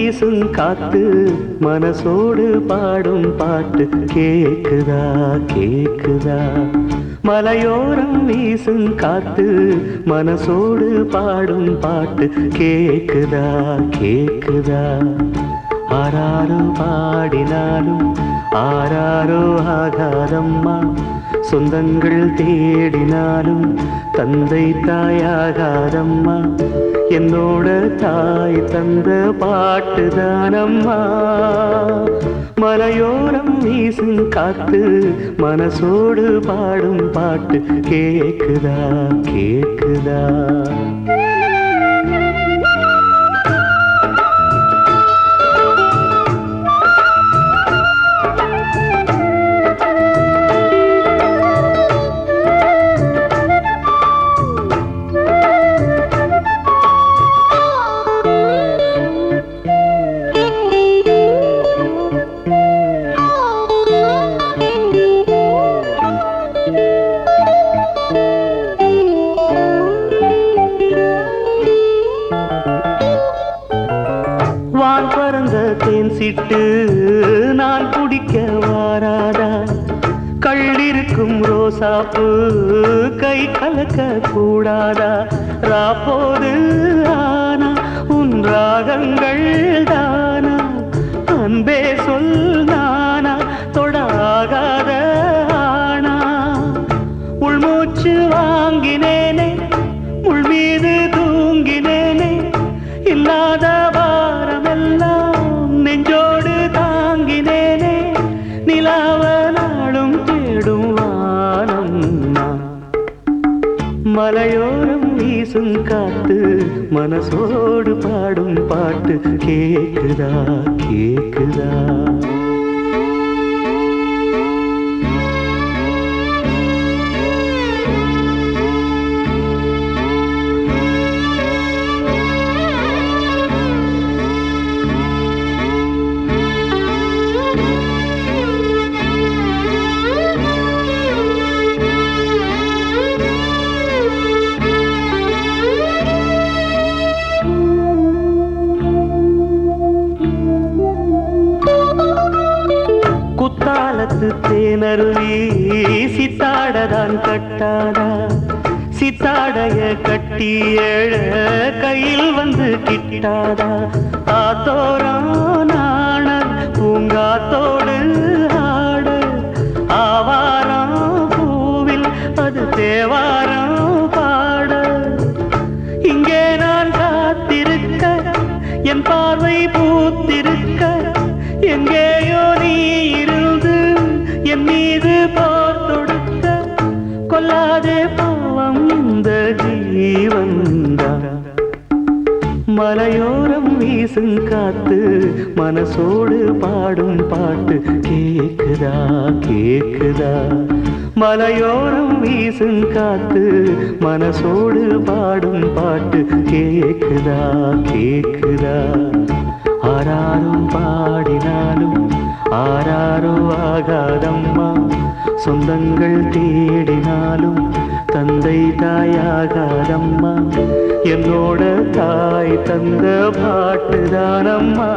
வீசும் காத்து மனசோடு பாடும் பாட்டு கேக்குதா கேக்குதா மலையோரம் வீசும் காத்து மனசோடு பாடும் பாட்டு கேக்குதா கேக்குதா ஆராரோ பாடினாலும் ஆராரோ ஆகாதம்மா சொந்தங்கள் தேடினாலும் தந்தை தாயாகாதம்மா என்னோட தாய் தந்த பாட்டுதானம்மா மலையோரம் வீசும் காத்து மனசோடு பாடும் பாட்டு கேக்குதா கேக்குதா வான் பறந்த தேன் சிட்டு நான் குடிக்க வாராதா கள்ளிருக்கும் ரோசாப்பு கை கலக்க கூடாதா ராப்போது ஆனா உன் ராகங்கள் தானா அன்பே சொல் நானா தொடாகாத ஆனா உள்மூச்சு வாங்கினேனே உள் மீது தூங்கினேனே இல்லாத நெஞ்சோடு தாங்கினேனே நிலாவ நாளும் தேடும் வானம் மலையோரம் வீசும் காத்து மனசோடு பாடும் பாட்டு கேக்குதா கேக்குதா குத்தாலத்து தேனருவி சித்தாடதான் கட்டாதா சித்தாடைய கட்டி எழ கையில் வந்து கிட்டாதா ஆத்தோரம் நாண பூங்காத்தோடு ஆட ஆவாரம் பூவில் அது தேவாரம் பாட இங்கே நான் காத்திருக்க என் பார்வை பூத்திருக்க எங்கேயோ நீ இருந்து என் மீது போர் தொடுக்க கொல்லாதே பாவம் இந்த ஜீவன்தான் மலையோரம் வீசும் காத்து மனசோடு பாடும் பாட்டு கேக்குதா கேக்குதா மலையோரம் வீசும் காத்து மனசோடு பாடும் பாட்டு கேக்குதா கேக்குதா ஆராரும் பாடினாலும் ஆராரோ ஆகாதம்மா சொந்தங்கள் தேடினாலும் தந்தை தாயாகாதம்மா என்னோட தாய் தந்த பாட்டுதானம்மா